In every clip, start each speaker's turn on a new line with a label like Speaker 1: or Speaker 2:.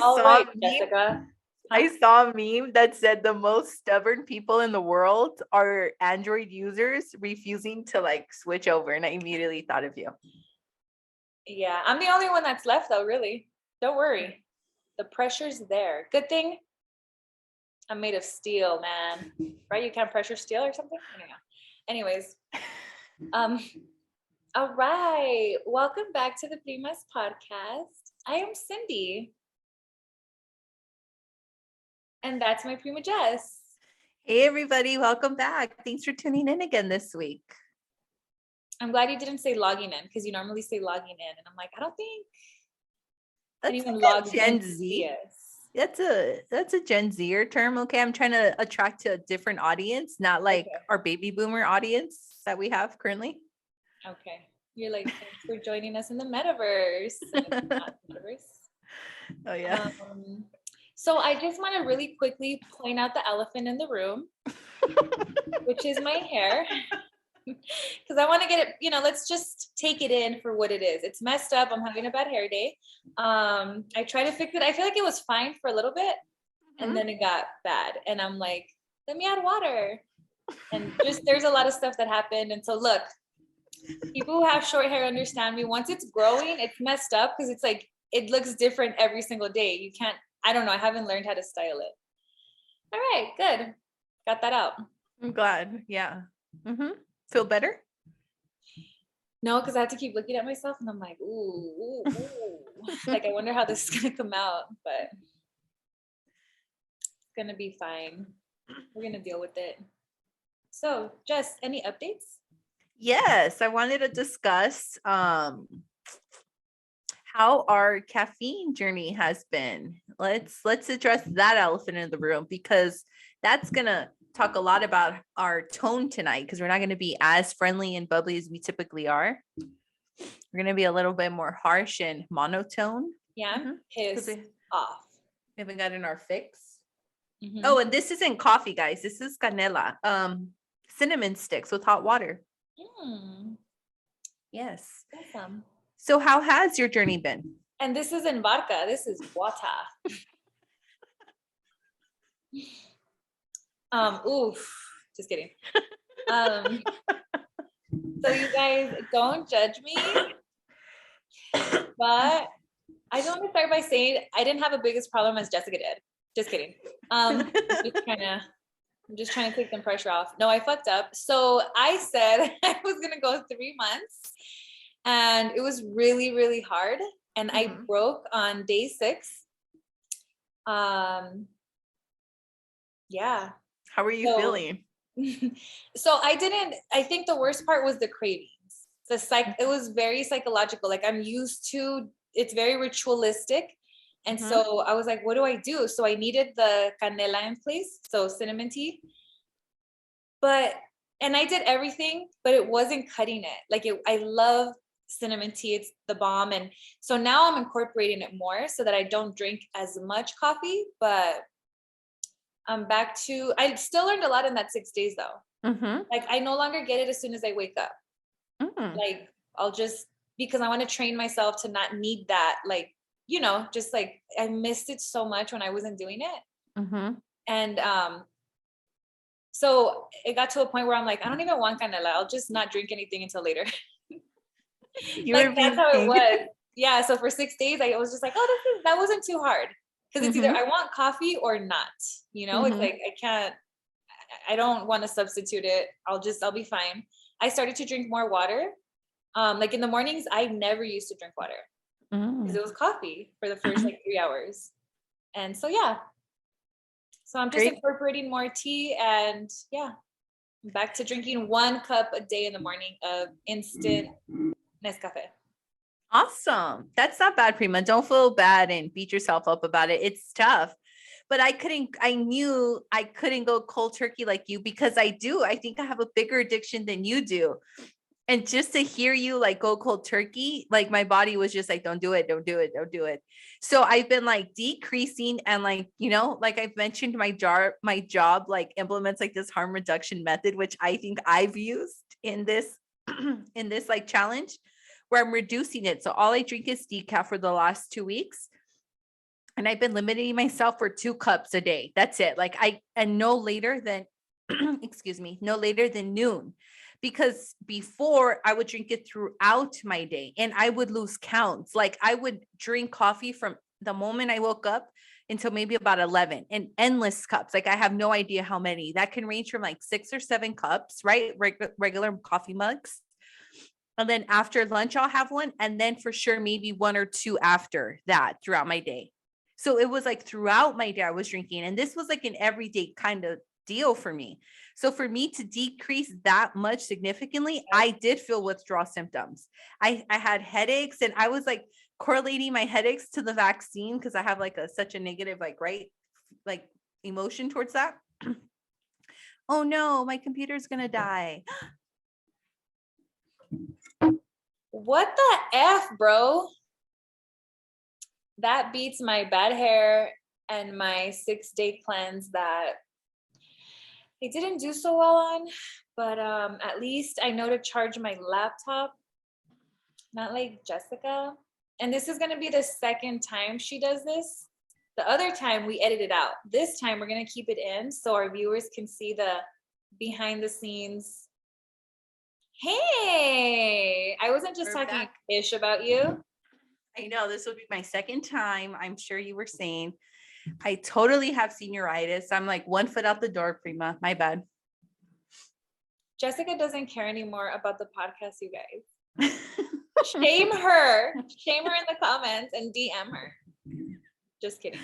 Speaker 1: All
Speaker 2: saw
Speaker 1: right,
Speaker 2: a meme.
Speaker 1: Jessica.
Speaker 2: I saw a meme that said the most stubborn people in the world are Android users refusing to like switch over, and I immediately thought of you.
Speaker 1: Yeah, I'm the only one that's left though, really. Don't worry. The pressure's there. Good thing I'm made of steel, man. Right? You can't pressure steel or something? I don't know. Anyways, all right. Welcome back to the Primas podcast. I am Cindy. And that's my prima Jess.
Speaker 2: Hey everybody, welcome back. Thanks for tuning in again this week.
Speaker 1: I'm glad you didn't say logging in because you normally say logging in. And I'm like, I don't think anyone logs
Speaker 2: Gen
Speaker 1: in to
Speaker 2: Z.
Speaker 1: see us.
Speaker 2: That's a Gen Zer term. Okay. I'm trying to attract to a different audience, not like our baby boomer audience that we have currently.
Speaker 1: Okay. You're like, thanks for joining us in the metaverse. And it's not metaverse.
Speaker 2: Oh yeah.
Speaker 1: So I just want to really quickly point out the elephant in the room, which is my hair. Because I want to get it, let's just take it in for what it is. It's messed up. I'm having a bad hair day. I try to fix it. I feel like it was fine for a little bit and then it got bad. And I'm like, let me add water. And just there's a lot of stuff that happened. And so look, people who have short hair understand me. Once it's growing, it's messed up because it's like, it looks different every single day. You can't, I don't know. I haven't learned how to style it. All right, good. Got that out.
Speaker 2: I'm glad. Yeah. Feel better?
Speaker 1: No, because I have to keep looking at myself and I'm like, ooh. Like, I wonder how this is going to come out, but it's going to be fine. We're going to deal with it. So, Jess, any updates?
Speaker 2: Yes, I wanted to discuss how our caffeine journey has been. Let's address that elephant in the room because that's going to talk a lot about our tone tonight because we're not going to be as friendly and bubbly as we typically are. We're going to be a little bit more harsh and monotone.
Speaker 1: Yeah, I'm pissed off.
Speaker 2: We haven't gotten our fix. Oh, and this isn't coffee, guys. This is canela, cinnamon sticks with hot water. Yes.
Speaker 1: Awesome.
Speaker 2: So how has your journey been?
Speaker 1: And this isn't vodka. This is water. Just kidding. So you guys don't judge me, but I just want to start by saying I didn't have the biggest problem as Jessica did. Just kidding. I'm just trying to take some pressure off. No, I fucked up. So I said I was gonna go 3 months, and it was really, really hard. And I broke on day 6. Yeah.
Speaker 2: How are you feeling?
Speaker 1: So I think the worst part was the cravings. It was very psychological. Like I'm used to, it's very ritualistic. And so I was like, what do I do? So I needed the canela in place. So cinnamon tea. And I did everything, but it wasn't cutting it. Like I love cinnamon tea. It's the bomb. And so now I'm incorporating it more so that I don't drink as much coffee, but I'm back to, I still learned a lot in that 6 days though. Like I no longer get it as soon as I wake up. Like I'll just, because I want to train myself to not need that. Like, just like I missed it so much when I wasn't doing it. And so it got to a point where I'm like, I don't even want canela. I'll just not drink anything until later. Like that's how it was. Yeah. So for 6 days, I was just like, oh, that wasn't too hard. Because it's either I want coffee or not, it's like, I don't want to substitute it. I'll be fine. I started to drink more water. Like in the mornings, I never used to drink water because it was coffee for the first like 3 hours. And so, yeah. So I'm just incorporating more tea and I'm back to drinking 1 cup a day in the morning of instant Nescafe.
Speaker 2: Awesome. That's not bad, Prima. Don't feel bad and beat yourself up about it. It's tough. But I knew I couldn't go cold turkey like you because I think I have a bigger addiction than you do. And just to hear you like go cold turkey, like my body was just like, don't do it. So I've been like decreasing and like, like I've mentioned, my job like implements like this harm reduction method, which I think I've used in this, in this like challenge where I'm reducing it. So all I drink is decaf for the last 2 weeks. And I've been limiting myself for 2 cups a day. That's it. Like and no later than, excuse me, no later than noon. Because before I would drink it throughout my day and I would lose counts. Like I would drink coffee from the moment I woke up until maybe about 11 and endless cups. Like I have no idea how many. That can range from like 6 or 7 cups, right? Regular coffee mugs. And then after lunch, I'll have one. And then for sure, maybe 1 or 2 after that throughout my day. So it was like throughout my day, I was drinking. And this was like an everyday kind of deal for me. So for me to decrease that much significantly, I did feel withdrawal symptoms. I had headaches and I was like correlating my headaches to the vaccine because I have like such a negative, like, right, like emotion towards that. Oh no, my computer's going to die.
Speaker 1: What the F, bro? That beats my bad hair and my 6-day cleanse that I didn't do so well on, but at least I know to charge my laptop, not like Jessica. And this is going to be the second time she does this. The other time we edit it out. This time we're going to keep it in so our viewers can see the behind the scenes. Hey, I wasn't just talking ish about you.
Speaker 2: I know this will be my second time. I'm sure you were saying I totally have senioritis. I'm like 1 foot out the door, Prima. My bad.
Speaker 1: Jessica doesn't care anymore about the podcast, you guys. Shame her. Shame her in the comments and DM her. Just kidding.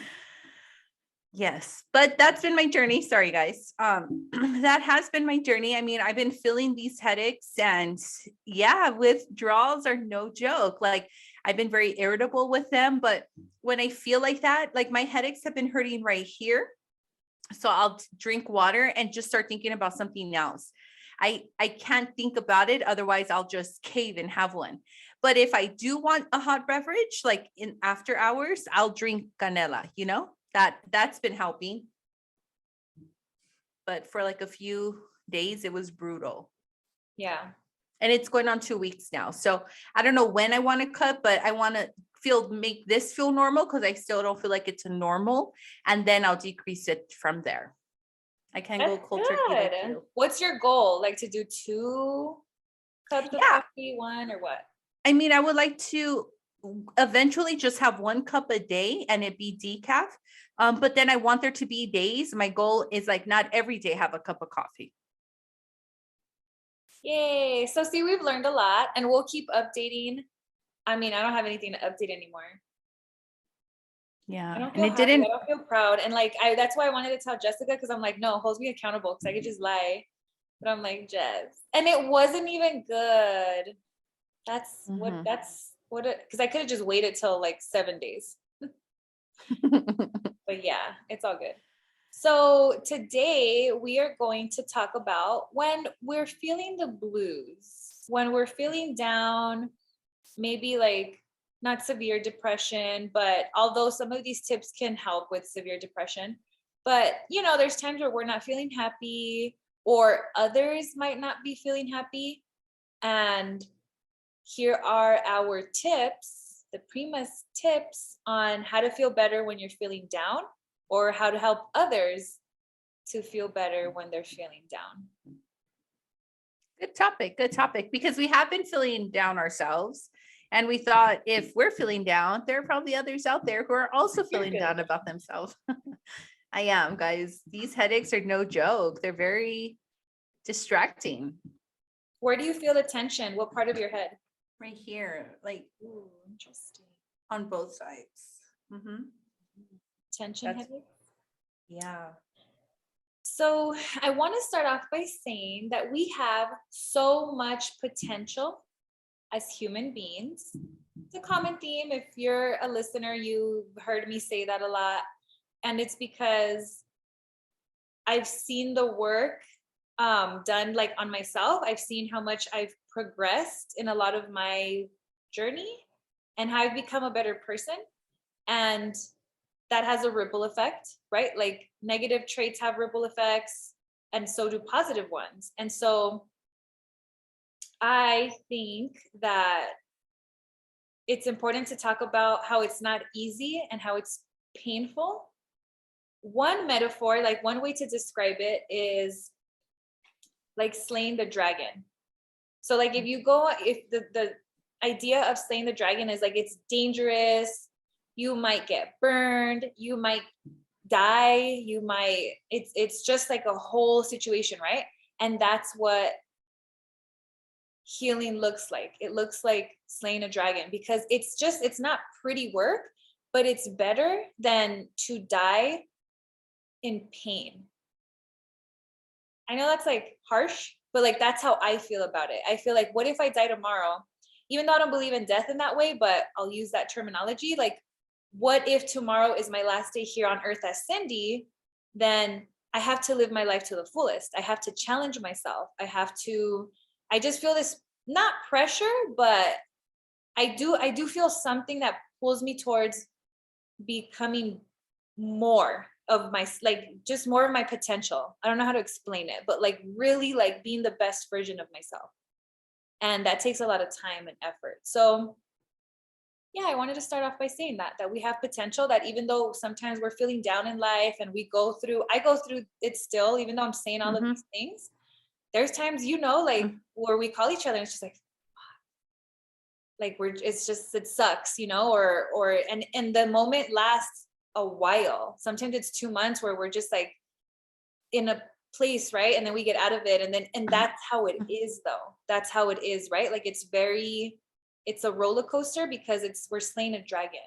Speaker 2: Yes, but that's been my journey. Sorry, guys. That has been my journey. I mean, I've been feeling these headaches and yeah, withdrawals are no joke. Like I've been very irritable with them, but when I feel like that, like my headaches have been hurting right here. So I'll drink water and just start thinking about something else. I can't think about it. Otherwise I'll just cave and have one. But if I do want a hot beverage, like in after hours, I'll drink canela, that's been helping. But for like a few days, it was brutal.
Speaker 1: Yeah.
Speaker 2: And it's going on 2 weeks now. So I don't know when I want to cut, but I want to make this feel normal because I still don't feel like it's a normal. And then I'll decrease it from there. I can't go cold turkey like you.
Speaker 1: What's your goal? Like to do 2 cups of coffee, 1 or what?
Speaker 2: I mean, I would like to eventually just have 1 cup a day and it be decaf. But then I want there to be days. My goal is like not every day have a cup of coffee.
Speaker 1: Yay. So see, we've learned a lot and we'll keep updating. I mean, I don't have anything to update anymore.
Speaker 2: Yeah.
Speaker 1: I don't feel proud. And like, that's why I wanted to tell Jessica, because I'm like, no, hold me accountable because I could just lie. But I'm like, Jess. And it wasn't even good. That's what because I could have just waited till like 7 days. But yeah, it's all good. So today we are going to talk about when we're feeling the blues, when we're feeling down, maybe like not severe depression, but although some of these tips can help with severe depression, but there's times where we're not feeling happy or others might not be feeling happy. And here are our tips, the Primas tips on how to feel better when you're feeling down or how to help others to feel better when they're feeling down.
Speaker 2: Good topic, because we have been feeling down ourselves. And we thought if we're feeling down, there are probably others out there who are also feeling down about themselves. I am, guys. These headaches are no joke. They're very distracting.
Speaker 1: Where do you feel the tension? What part of your head?
Speaker 2: Right here, like,
Speaker 1: ooh, interesting.
Speaker 2: On both sides. Mm-hmm.
Speaker 1: Tension headache?
Speaker 2: Yeah.
Speaker 1: So I want to start off by saying that we have so much potential as human beings. It's a common theme. If you're a listener, you've heard me say that a lot. And it's because I've seen the work done like on myself. I've seen how much I've progressed in a lot of my journey and how I've become a better person. And that has a ripple effect, right? Like negative traits have ripple effects and so do positive ones. And so I think that it's important to talk about how it's not easy and how it's painful. One metaphor, like one way to describe it is like slaying the dragon. So like if the idea of slaying the dragon is like it's dangerous, you might get burned, you might die, it's just like a whole situation, right? And that's what healing looks like. It looks like slaying a dragon, because it's not pretty work, but it's better than to die in pain. I know that's like harsh, but like that's how I feel about it. I feel like, what if I die tomorrow? Even though I don't believe in death in that way, but I'll use that terminology. Like, what if tomorrow is my last day here on earth as Cindy? Then I have to live my life to the fullest. I have to challenge myself. I just feel this, not pressure, but I do feel something that pulls me towards becoming more of my, like, just more of my potential. I don't know how to explain it, but like really like being the best version of myself. And that takes a lot of time and effort. So yeah, I wanted to start off by saying that we have potential, that even though sometimes we're feeling down in life and I go through it still, even though I'm saying all of these things, there's times, like where we call each other and it's just like it sucks, and the moment lasts a while. Sometimes it's 2 months where we're just like in a place, right? And then we get out of it. And that's how it is though. That's how it is, right? Like it's a roller coaster, because we're slaying a dragon.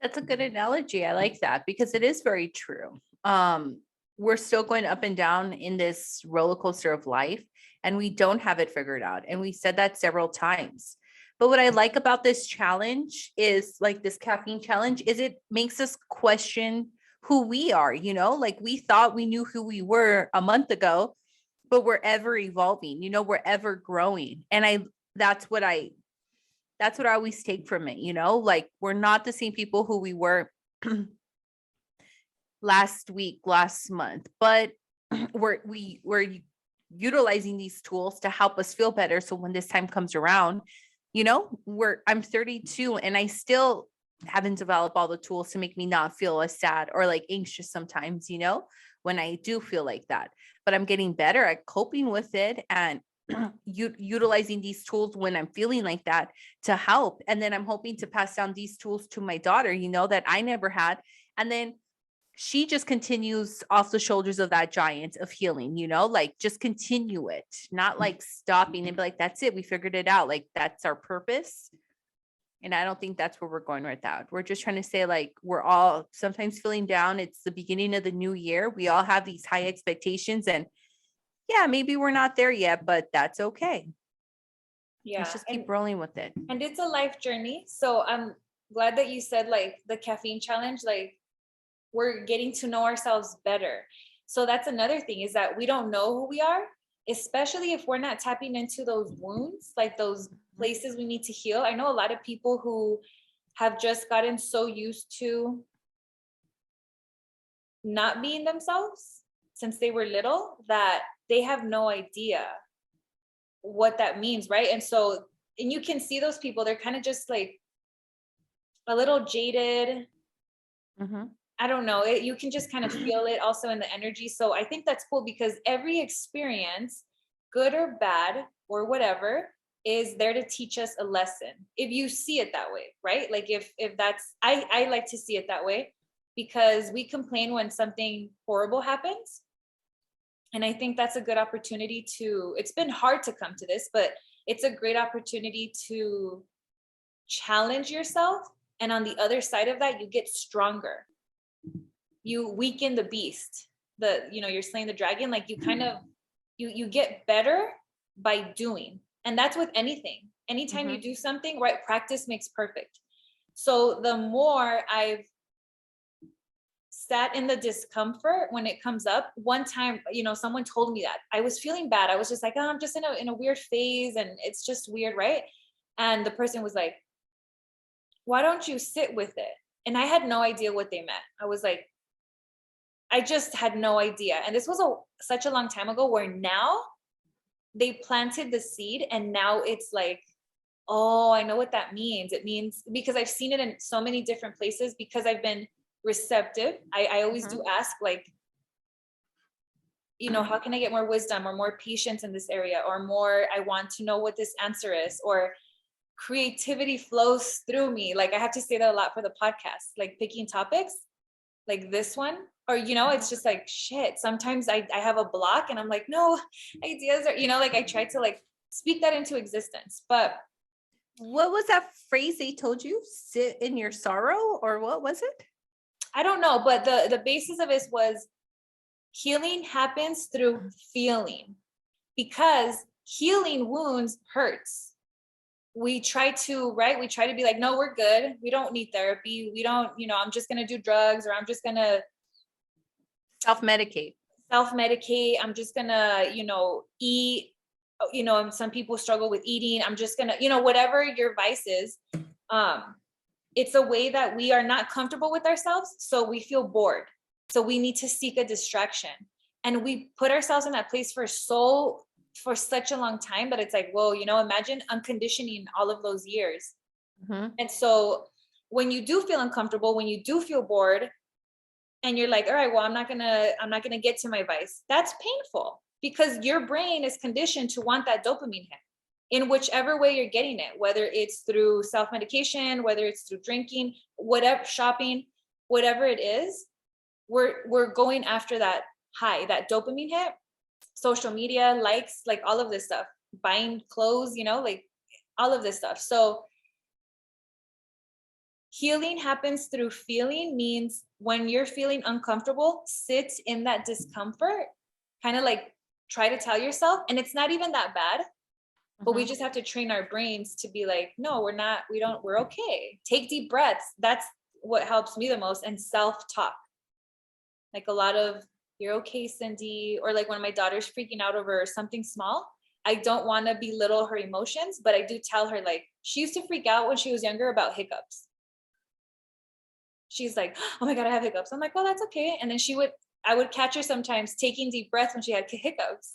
Speaker 2: That's a good analogy. I like that, because it is very true. We're still going up and down in this roller coaster of life, and we don't have it figured out. And we said that several times. But what I like about this challenge is, like this caffeine challenge, is it makes us question who we are, like we thought we knew who we were a month ago, but we're ever evolving, we're ever growing. And that's what I always take from it, like we're not the same people who we were last week, last month, but we're utilizing these tools to help us feel better. So when this time comes around, I'm 32 and I still haven't developed all the tools to make me not feel as sad or like anxious sometimes, when I do feel like that, but I'm getting better at coping with it and utilizing these tools when I'm feeling like that to help. And then I'm hoping to pass down these tools to my daughter, that I never had. And then she just continues off the shoulders of that giant of healing, like just continue it, not like stopping and be like, that's it, we figured it out. Like that's our purpose. And I don't think that's where we're going with that. We're just trying to say, like, we're all sometimes feeling down. It's the beginning of the new year. We all have these high expectations, and yeah, maybe we're not there yet, but that's okay.
Speaker 1: Yeah.
Speaker 2: Let's just keep rolling with it.
Speaker 1: And it's a life journey. So I'm glad that you said like the caffeine challenge, like we're getting to know ourselves better. So that's another thing, is that we don't know who we are, especially if we're not tapping into those wounds, like those places we need to heal. I know a lot of people who have just gotten so used to not being themselves since they were little that they have no idea what that means, right? And you can see those people, they're kind of just like a little jaded. I don't know, you can just kind of feel it also in the energy. So I think that's cool, because every experience, good or bad or whatever, is there to teach us a lesson, if you see it that way, right? Like if that's, I like to see it that way, because we complain when something horrible happens. And I think that's a good opportunity it's been hard to come to this, but it's a great opportunity to challenge yourself. And on the other side of that, you get stronger. You weaken the beast, you're slaying the dragon. Like you kind of, you get better by doing. And that's with anything. Anytime you do something, right? Practice makes perfect. So the more I've sat in the discomfort when it comes up, one time, someone told me that I was feeling bad. I was just like, oh, I'm just in a weird phase and it's just weird, right? And the person was like, why don't you sit with it? And I had no idea what they meant. I was like, I just had no idea. And this was such a long time ago, where now they planted the seed and now it's like Oh, I know what that means. It means, because I've seen it in so many different places, because I've been receptive. I always do ask, like, how can I get more wisdom or more patience in this area, or more, I want to know what this answer is, or creativity flows through me. Like, I have to say that a lot for the podcast, like picking topics like this one, or, it's just like, shit. Sometimes I have a block and I'm like, no, ideas are, like I try to like speak that into existence. But
Speaker 2: what was that phrase they told you? Sit in your sorrow, or what was it?
Speaker 1: I don't know, but the basis of this was healing happens through feeling, because healing wounds hurts. We try to be like, no, we're good. We don't need therapy. We don't, I'm just going to do drugs, or I'm just going to
Speaker 2: self-medicate.
Speaker 1: I'm just going to, eat, and some people struggle with eating. I'm just going to, whatever your vice is. It's a way that we are not comfortable with ourselves. So we feel bored. So we need to seek a distraction, and we put ourselves in that place for such a long time that it's like, whoa, imagine unconditioning all of those years. And so when you do feel uncomfortable, when you do feel bored, and you're like, all right, well, I'm not gonna get to my vice, that's painful, because your brain is conditioned to want that dopamine hit in whichever way you're getting it, whether it's through self-medication, whether it's through drinking, whatever, shopping, whatever it is, we're going after that high, that dopamine hit. Social media, likes, like all of this stuff, buying clothes, like all of this stuff. So healing happens through feeling means when you're feeling uncomfortable, sit in that discomfort, kind of like try to tell yourself, and it's not even that bad, but we just have to train our brains to be like, no, we're okay. Take deep breaths. That's what helps me the most. And self-talk, like a lot of, you're okay, Cindy. Or like when my daughter's freaking out over something small, I don't want to belittle her emotions, but I do tell her, like, she used to freak out when she was younger about hiccups. She's like, oh my God, I have hiccups. I'm like, well, that's okay. And then I would catch her sometimes taking deep breaths when she had hiccups.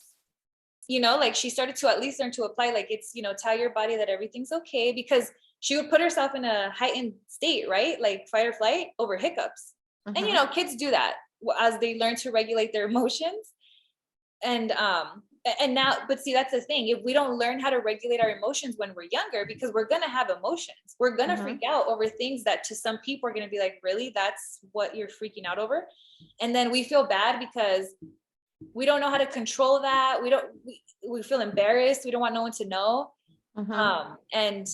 Speaker 1: Like she started to at least learn to apply, like, it's, tell your body that everything's okay, because she would put herself in a heightened state, right? Like fight or flight over hiccups. And, kids do that as they learn to regulate their emotions. And now, but see, that's the thing. If we don't learn how to regulate our emotions when we're younger, because we're going to have emotions, we're going to freak out over things that to some people are going to be like, really, that's what you're freaking out over. And then we feel bad because we don't know how to control that. We feel embarrassed. We don't want no one to know. And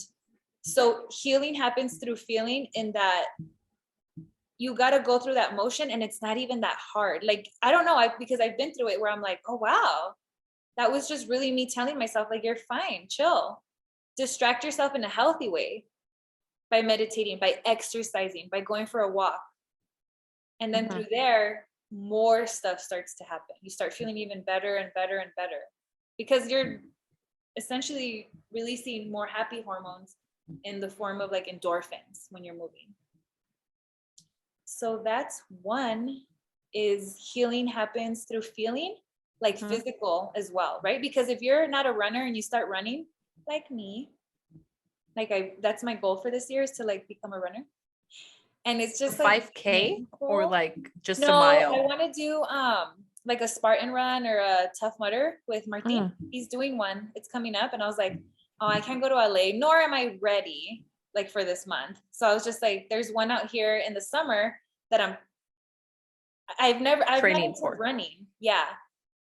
Speaker 1: so healing happens through feeling, in that you got to go through that motion, and it's not even that hard. Like, I don't know, because I've been through it, where I'm like, oh, wow, that was just really me telling myself, like, you're fine, chill, distract yourself in a healthy way, by meditating, by exercising, by going for a walk. And then through there, more stuff starts to happen. You start feeling even better and better and better, because you're essentially releasing more happy hormones in the form of like endorphins when you're moving. So that's one, is healing happens through feeling, like physical as well, right? Because if you're not a runner and you start running, like me, like that's my goal for this year, is to like become a runner. And it's just like
Speaker 2: 5K or like just a
Speaker 1: no,
Speaker 2: mile.
Speaker 1: I want to do like a Spartan run or a Tough Mudder with Martin. He's doing one. It's coming up. And I was like, oh, I can't go to LA, nor am I ready like for this month. So I was just like, there's one out here in the summer that I've training for running. Yeah.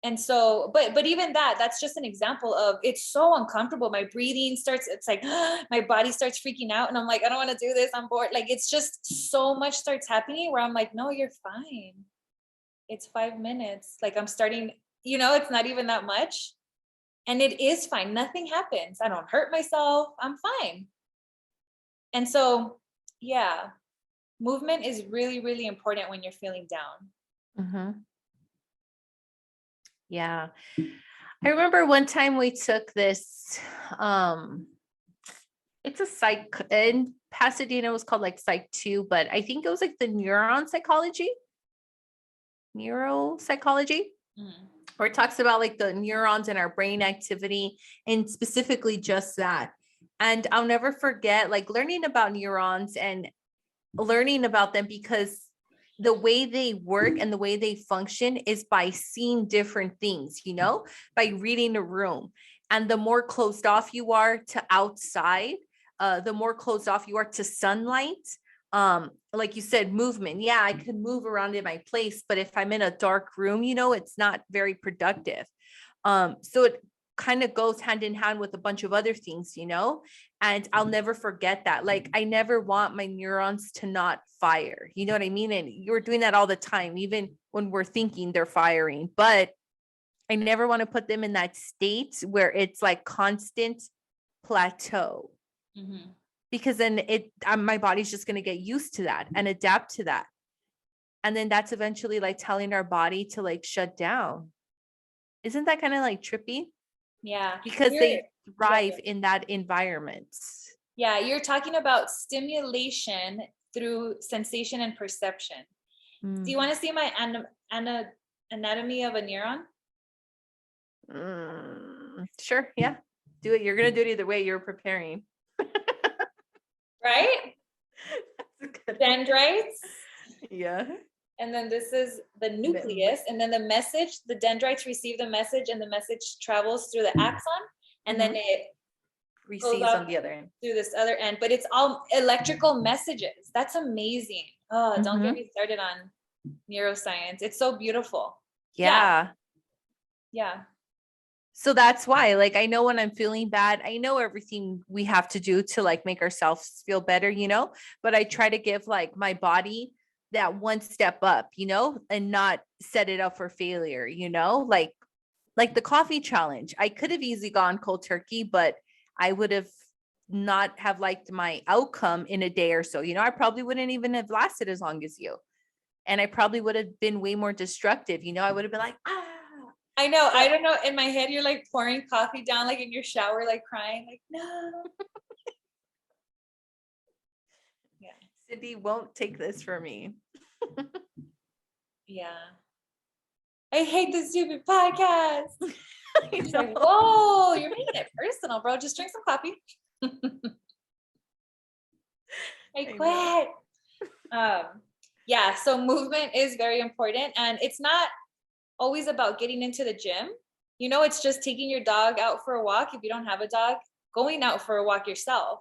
Speaker 1: And so, but even that's just an example of, it's so uncomfortable. My breathing starts, it's like, my body starts freaking out, and I'm like, I don't want to do this. I'm bored. Like, it's just so much starts happening where I'm like, no, you're fine. It's 5 minutes. Like, I'm starting, it's not even that much. And it is fine. Nothing happens. I don't hurt myself. I'm fine. And so, yeah, movement is really, really important when you're feeling down.
Speaker 2: Yeah. I remember one time we took this, it's a psych in Pasadena. It was called like Psych 2, but I think it was like the neuropsychology, where it talks about like the neurons in our brain activity, and specifically just that. And I'll never forget like learning about neurons and learning about them, because the way they work and the way they function is by seeing different things, by reading a room. And the more closed off you are to outside, the more closed off you are to sunlight. Like you said, movement. Yeah, I could move around in my place, but if I'm in a dark room, it's not very productive. So it kind of goes hand in hand with a bunch of other things, and I'll never forget that. Like, I never want my neurons to not fire. You know what I mean? And you're doing that all the time, even when we're thinking they're firing, but I never want to put them in that state where it's like constant plateau. Mm-hmm. Because then my body's just going to get used to that and adapt to that. And then that's eventually like telling our body to like shut down. Isn't that kind of like trippy?
Speaker 1: Yeah.
Speaker 2: Because they thrive in that environment.
Speaker 1: Yeah. You're talking about stimulation through sensation and perception. Mm. Do you want to see my anatomy of a neuron?
Speaker 2: Sure. Yeah. Do it. You're going to do it either way. You're preparing.
Speaker 1: Right? Dendrites.
Speaker 2: Yeah.
Speaker 1: And then this is the nucleus, and then the dendrites receive the message, and the message travels through the axon, and then it
Speaker 2: receives on the other end
Speaker 1: through this other end. But it's all electrical messages. That's amazing. Oh, don't get me started on neuroscience. It's so beautiful.
Speaker 2: Yeah.
Speaker 1: Yeah.
Speaker 2: So that's why, like, I know when I'm feeling bad, I know everything we have to do to like make ourselves feel better, but I try to give like my body that one step up, and not set it up for failure, like the coffee challenge. I could have easily gone cold turkey, but I would have not have liked my outcome in a day or so. I probably wouldn't even have lasted as long as you. And I probably would have been way more destructive. I would have been like,
Speaker 1: I know. I don't know. In my head, you're like pouring coffee down, like in your shower, like crying, like, no.
Speaker 2: Yeah. Cindy won't take this from me.
Speaker 1: Yeah. I hate this stupid podcast. She's like, whoa, you're making it personal, bro. Just drink some coffee. I quit. Yeah. So movement is very important, and it's not always about getting into the gym. It's just taking your dog out for a walk. If you don't have a dog, going out for a walk yourself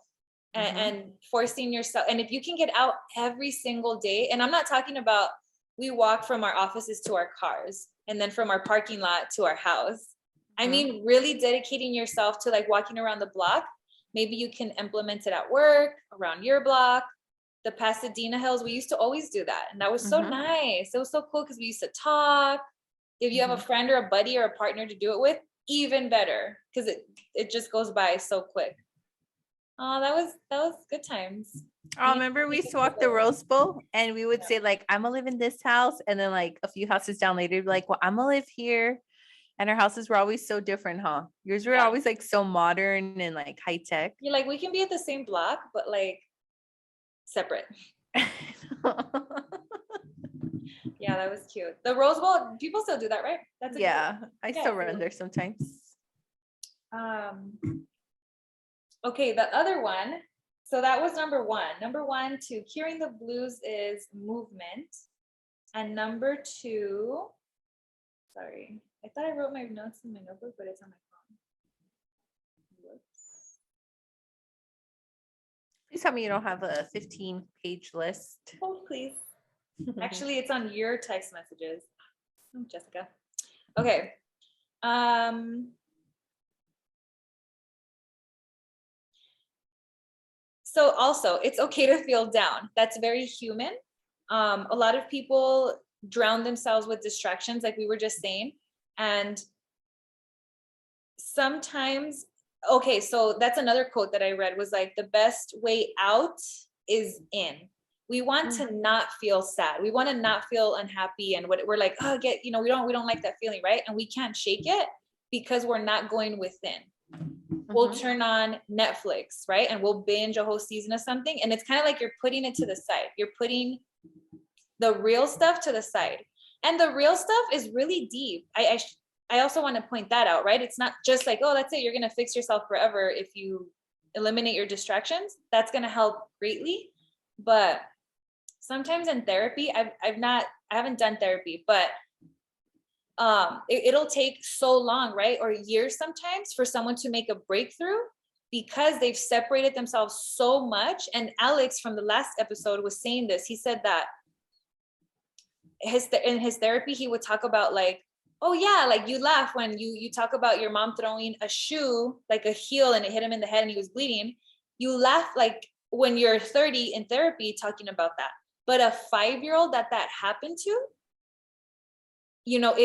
Speaker 1: and forcing yourself. And if you can get out every single day, and I'm not talking about we walk from our offices to our cars and then from our parking lot to our house. I mean, really dedicating yourself to like walking around the block. Maybe you can implement it at work, around your block. The Pasadena Hills, we used to always do that. And that was so nice. It was so cool because we used to talk. If you have a friend or a buddy or a partner to do it with, even better, because it just goes by so quick. Oh, that was good times.
Speaker 2: Oh, remember we used to walk the Rose Bowl, and we would say like, I'm gonna live in this house, and then like a few houses down later, we'd be like, well, I'm gonna live here. And our houses were always so different, huh? Yours were always like so modern and like high tech.
Speaker 1: You're like, we can be at the same block, but like separate. Yeah, that was cute. The Rose Bowl, people still do that, right?
Speaker 2: I still run there sometimes.
Speaker 1: Okay, the other one. So that was number one. Number one to curing the blues is movement. And number two, sorry, I thought I wrote my notes in my notebook, but it's on my phone. Whoops.
Speaker 2: Please tell me you don't have a 15-page list.
Speaker 1: Oh, please. Actually, it's on your text messages. Oh, Jessica. Okay. So also, it's okay to feel down. That's very human. A lot of people drown themselves with distractions, like we were just saying. And sometimes, okay, so that's another quote that I read was like, the best way out is in. We want to not feel sad. We want to not feel unhappy. And we're like, oh, we don't like that feeling, right? And we can't shake it because we're not going within. We'll turn on Netflix, right? And we'll binge a whole season of something. And it's kind of like you're putting it to the side. You're putting the real stuff to the side. And the real stuff is really deep. I also want to point that out, right? It's not just like, oh, that's it. You're going to fix yourself forever if you eliminate your distractions, that's going to help greatly. But sometimes in therapy, I haven't done therapy, but it'll take so long, right? Or years sometimes for someone to make a breakthrough because they've separated themselves so much. And Alex from the last episode was saying this. He said that in his therapy, he would talk about like, oh yeah, like you laugh when you talk about your mom throwing a shoe, like a heel, and it hit him in the head and he was bleeding. You laugh like when you're 30 in therapy talking about that. But a 5-year-old that happened to, you know,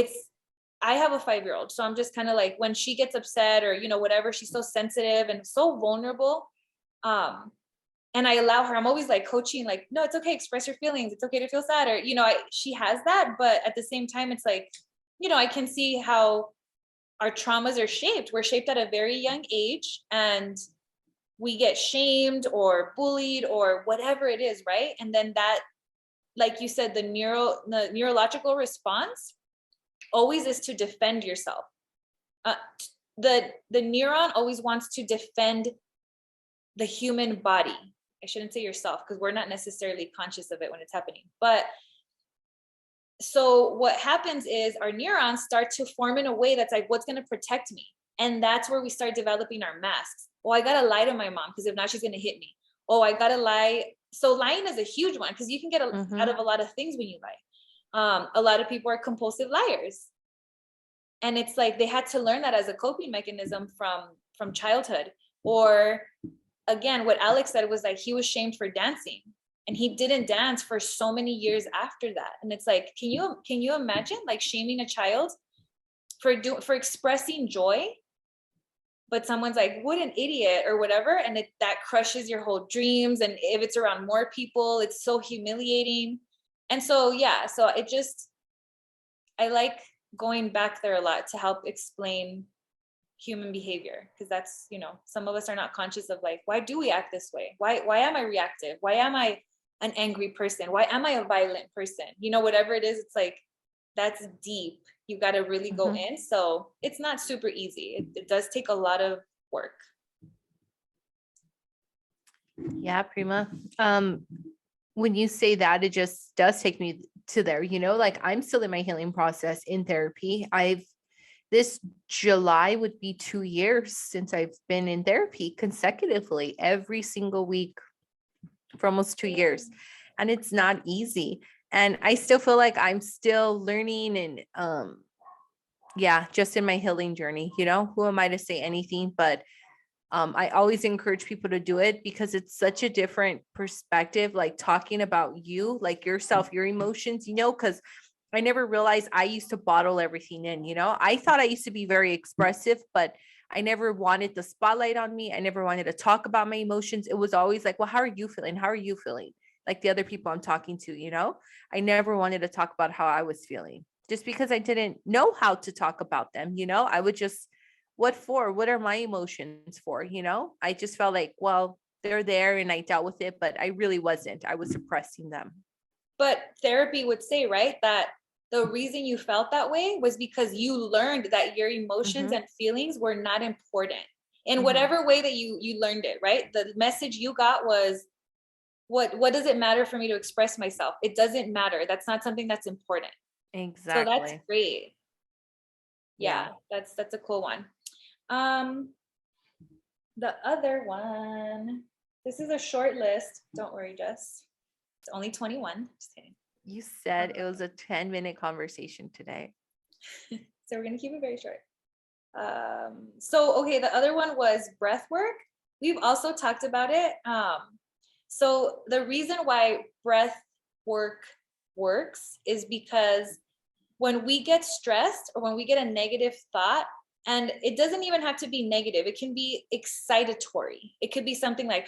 Speaker 1: I have a 5-year-old. So I'm just kind of like, when she gets upset or, you know, whatever, she's so sensitive and so vulnerable. And I allow her, I'm always like coaching, like, no, it's okay. Express your feelings. It's okay to feel sad. Or, you know, she has that, but at the same time, it's like, you know, I can see how our traumas are shaped. We're shaped at a very young age and we get shamed or bullied or whatever it is. Right. And then that, like you said, the neurological response always is to defend yourself. The neuron always wants to defend the human body. I shouldn't say yourself because we're not necessarily conscious of it when it's happening. But so what happens is our neurons start to form in a way that's like, what's going to protect me? And that's where we start developing our masks. Oh, I got to lie to my mom because if not, she's going to hit me. Oh, I got to lie. So lying is a huge one because you can get out of a lot of things when you lie. A lot of people are compulsive liars. And it's like they had to learn that as a coping mechanism from childhood. Or again, what Alex said was like he was shamed for dancing and he didn't dance for so many years after that. And it's like, can you imagine like shaming a child for expressing joy? But someone's like, what an idiot or whatever. And that crushes your whole dreams. And if it's around more people, it's so humiliating. And so, yeah, so I like going back there a lot to help explain human behavior, because that's, you know, some of us are not conscious of like, why do we act this way? Why am I reactive? Why am I an angry person? Why am I a violent person? You know, whatever it is, it's like, that's deep. You got to really go in. So it's not super easy. It does take a lot of work.
Speaker 2: Yeah, Prima. When you say that, it just does take me to there, you know, like I'm still in my healing process in therapy. This July would be 2 years since I've been in therapy consecutively every single week for almost 2 years. And it's not easy. And I still feel like I'm still learning and, just in my healing journey, you know, who am I to say anything, but I always encourage people to do it because it's such a different perspective, like talking about you, like yourself, your emotions, you know, because I never realized I used to bottle everything in, you know, I thought I used to be very expressive, but I never wanted the spotlight on me. I never wanted to talk about my emotions. It was always like, well, how are you feeling? How are you feeling? Like the other people I'm talking to, you know, I never wanted to talk about how I was feeling just because I didn't know how to talk about them. You know, I would just, what for? What are my emotions for? You know, I just felt like, well, they're there and I dealt with it, but I really wasn't. I was suppressing them.
Speaker 1: But therapy would say, right, that the reason you felt that way was because you learned that your emotions and feelings were not important in whatever way that you learned it, right? The message you got was, what does it matter for me to express myself? It doesn't matter. That's not something that's important.
Speaker 2: Exactly.
Speaker 1: So that's great. Yeah. That's a cool one. The other one, this is a short list. Don't worry, Jess. It's only 21. Just kidding.
Speaker 2: You said it was a 10-minute conversation today.
Speaker 1: So we're going to keep it very short. Okay, the other one was breath work. We've also talked about it. So the reason why breath work works is because when we get stressed or when we get a negative thought, and it doesn't even have to be negative, it can be excitatory. It could be something like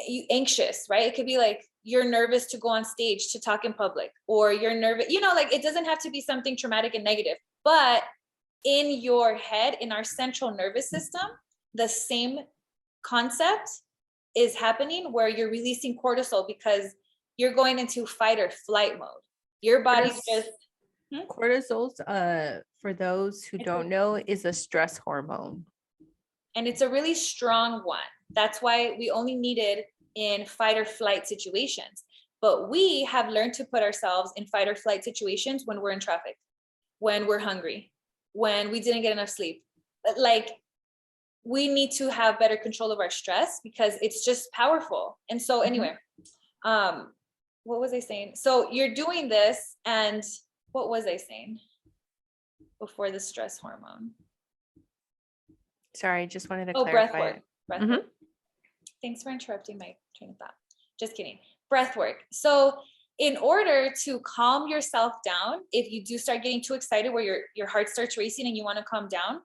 Speaker 1: you anxious, right? It could be like you're nervous to go on stage to talk in public, or you're nervous, you know, like it doesn't have to be something traumatic and negative, but in your head, in our central nervous system, the same concept is happening where you're releasing cortisol because you're going into fight or flight mode. Your body's just
Speaker 2: cortisol's for those who don't know is a stress hormone,
Speaker 1: and it's a really strong one. That's why we only need it in fight or flight situations. But we have learned to put ourselves in fight or flight situations when we're in traffic, when we're hungry, when we didn't get enough sleep. Like, we need to have better control of our stress because it's just powerful. And so anyway, what was I saying? So you're doing this, and what was I saying before the stress hormone?
Speaker 2: Sorry, just wanted to clarify.
Speaker 1: Breathwork. Thanks for interrupting my train of thought. Just kidding. Breathwork. So in order to calm yourself down, if you do start getting too excited where your heart starts racing and you want to calm down,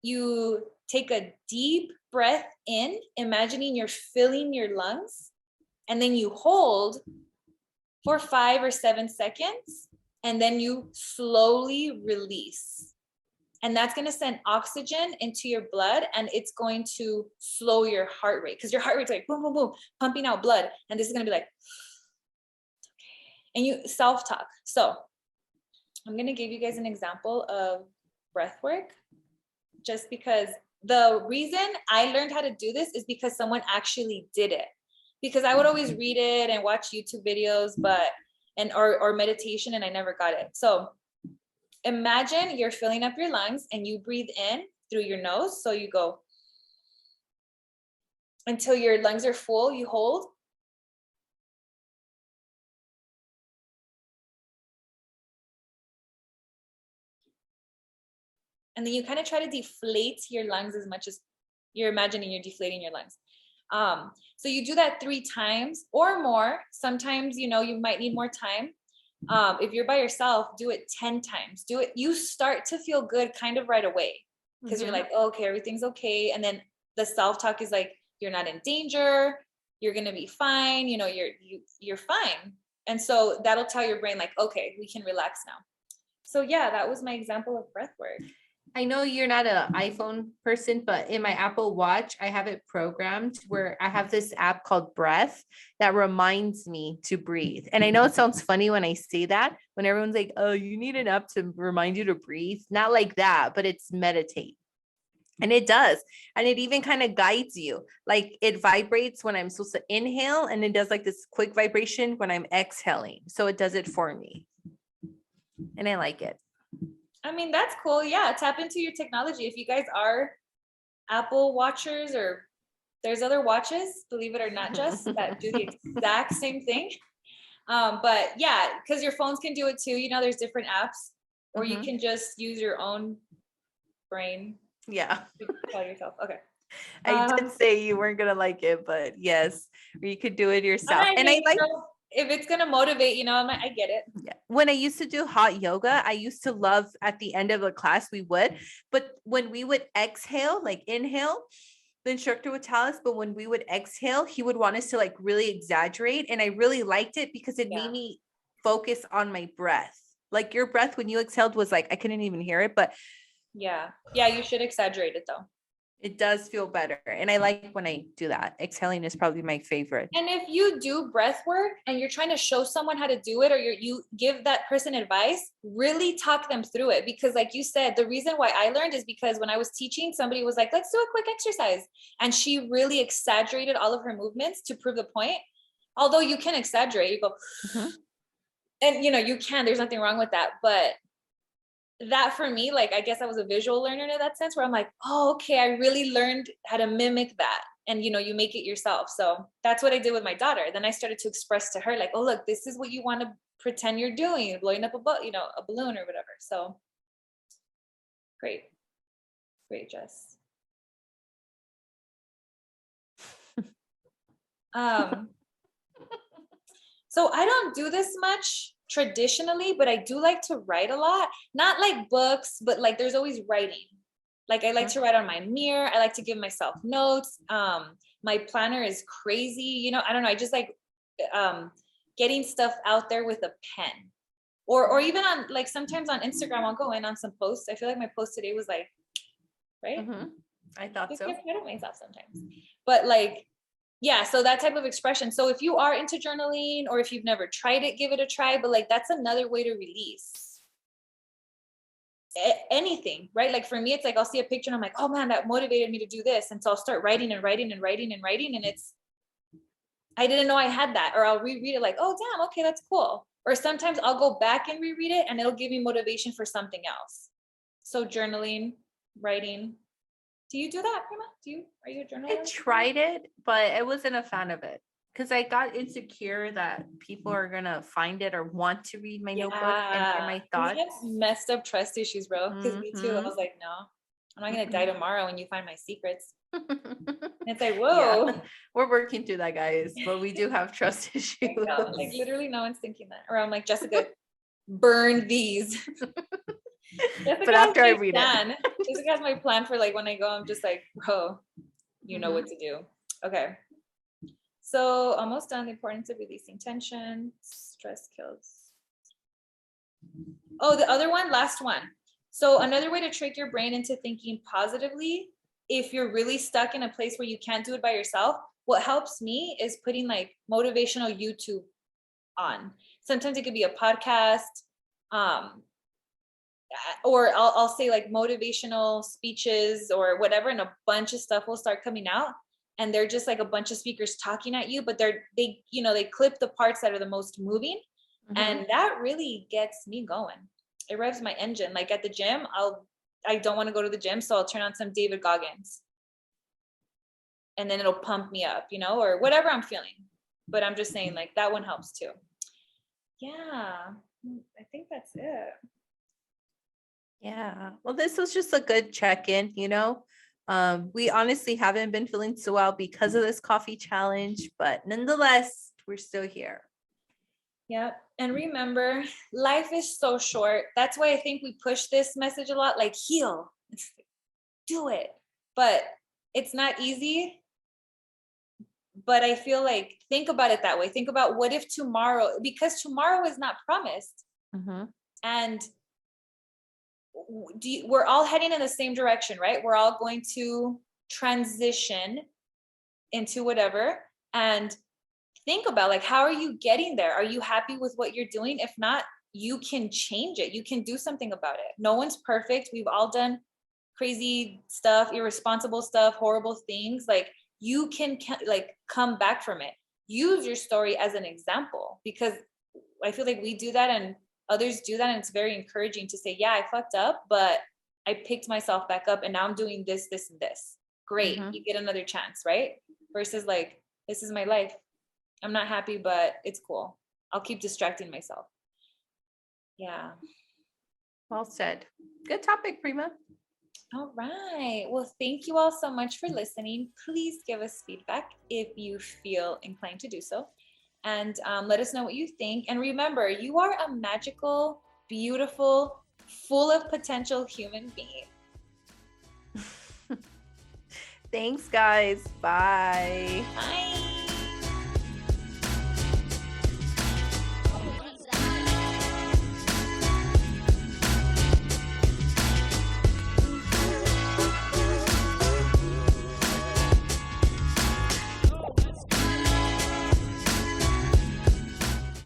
Speaker 1: you take a deep breath in, imagining you're filling your lungs, and then you hold for 5 or 7 seconds, and then you slowly release. And that's going to send oxygen into your blood, and it's going to slow your heart rate, because your heart rate's like boom, boom, boom, pumping out blood. And this is going to be like, and you self-talk. So I'm going to give you guys an example of breath work, just because the reason I learned how to do this is because someone actually did it. Because I would always read it and watch YouTube videos, or meditation, and I never got it. So imagine you're filling up your lungs and you breathe in through your nose. So you go until your lungs are full, you hold. And then you kind of try to deflate your lungs as much as you're imagining you're deflating your lungs. So you do that 3 times or more. Sometimes, you might need more time. If you're by yourself, do it 10 times. Do it. You start to feel good kind of right away, because you're like, oh, okay, everything's okay. And then the self-talk is like, you're not in danger. You're going to be fine. You're fine. And so that'll tell your brain like, okay, we can relax now. So yeah, that was my example of breath work.
Speaker 2: I know you're not an iPhone person, but in my Apple Watch, I have it programmed where I have this app called Breath that reminds me to breathe. And I know it sounds funny when I say that, when everyone's like, oh, you need an app to remind you to breathe. Not like that, but it's meditate. And it does. And it even kind of guides you. Like, it vibrates when I'm supposed to inhale, and it does like this quick vibration when I'm exhaling. So it does it for me. And I like it.
Speaker 1: I mean, that's cool. Yeah, tap into your technology. If you guys are Apple watchers, or there's other watches, believe it or not, just that do the exact same thing. But yeah, because your phones can do it too. There's different apps, or you can just use your own brain.
Speaker 2: Yeah.
Speaker 1: To tell yourself. Okay.
Speaker 2: I did say you weren't going to like it, but yes, you could do it yourself. And I like,
Speaker 1: if it's going to motivate, I get it.
Speaker 2: Yeah. When I used to do hot yoga, I used to love at the end of the class, but when we would exhale, like inhale, the instructor would tell us, but when we would exhale, he would want us to like really exaggerate. And I really liked it because it made me focus on my breath. Like, your breath when you exhaled was like, I couldn't even hear it, but
Speaker 1: yeah, you should exaggerate it though.
Speaker 2: It does feel better. And I like when I do that. Exhaling is probably my favorite.
Speaker 1: And if you do breath work and you're trying to show someone how to do it, or you give that person advice, really talk them through it. Because like you said, the reason why I learned is because when I was teaching, somebody was like, let's do a quick exercise. And she really exaggerated all of her movements to prove the point. Although you can exaggerate, you go, and you can, there's nothing wrong with that. But that for me, like, I guess I was a visual learner in that sense, where I'm like, oh, okay, I really learned how to mimic that. And, you make it yourself. So that's what I did with my daughter. Then I started to express to her like, oh, look, this is what you want to pretend you're doing, blowing up a balloon or whatever. So great, Jess. So I don't do this much traditionally, but I do like to write a lot. Not like books, but like there's always writing. Like, I like to write on my mirror. I like to give myself notes. My planner is crazy. I don't know. I just like getting stuff out there with a pen, or even on, like, sometimes on Instagram, I'll go in on some posts. I feel like my post today was like, right?
Speaker 2: I thought so.
Speaker 1: I get proud of myself sometimes, but like, yeah, so that type of expression. So if you are into journaling, or if you've never tried it, give it a try. But like, that's another way to release. anything, right? Like for me, it's like, I'll see a picture and I'm like, oh man, that motivated me to do this. And so I'll start writing and writing and writing and writing. And I didn't know I had that. Or I'll reread it like, oh damn, okay, that's cool. Or sometimes I'll go back and reread it and it'll give me motivation for something else. So journaling, writing. Do you do that, Prima? Are you a journaler?
Speaker 2: I tried it, but I wasn't a fan of it because I got insecure that people are gonna find it or want to read my notebook and hear my thoughts.
Speaker 1: We have messed up trust issues, bro. Because me too. I was like, no, I'm not gonna die tomorrow when you find my secrets. And it's like, whoa.
Speaker 2: Yeah, we're working through that, guys, but we do have trust issues.
Speaker 1: Like literally no one's thinking that. Or I'm like, Jessica, burn these.
Speaker 2: But after I read it.
Speaker 1: Jessica has my plan for like when I go, I'm just like, bro, you know what to do. Okay. So almost done. The importance of releasing tension. Stress kills. Oh, the other one, last one. So another way to trick your brain into thinking positively, if you're really stuck in a place where you can't do it by yourself, what helps me is putting like motivational YouTube on. Sometimes it could be a podcast, or I'll say like motivational speeches or whatever, and a bunch of stuff will start coming out. And they're just like a bunch of speakers talking at you, but they clip the parts that are the most moving. And that really gets me going. It revs my engine. Like at the gym, I don't want to go to the gym, so I'll turn on some David Goggins. And then it'll pump me up, or whatever I'm feeling. But I'm just saying like that one helps too. Yeah, I think that's it.
Speaker 2: Yeah. Well, this was just a good check-in, we honestly haven't been feeling so well because of this coffee challenge, but nonetheless, we're still here.
Speaker 1: Yep. And remember, life is so short. That's why I think we push this message a lot, like heal, do it. But it's not easy. But I feel like, think about it that way. Think about what if tomorrow, because tomorrow is not promised. And we're all heading in the same direction, right? We're all going to transition into whatever. And think about like, how are you getting there? Are you happy with what you're doing? If not, you can change it. You can do something about it. No one's perfect. We've all done crazy stuff, irresponsible stuff, horrible things. Like you can like come back from it. Use your story as an example, because I feel like we do that and others do that. And it's very encouraging to say, yeah, I fucked up, but I picked myself back up and now I'm doing this, this, and this. Great. You get another chance, right? Versus like, this is my life. I'm not happy, but it's cool. I'll keep distracting myself. Yeah.
Speaker 2: Well said. Good topic, Prima.
Speaker 1: All right. Well, thank you all so much for listening. Please give us feedback if you feel inclined to do so. And let us know what you think. And remember, you are a magical, beautiful, full of potential human being.
Speaker 2: Thanks, guys. Bye.
Speaker 1: Bye.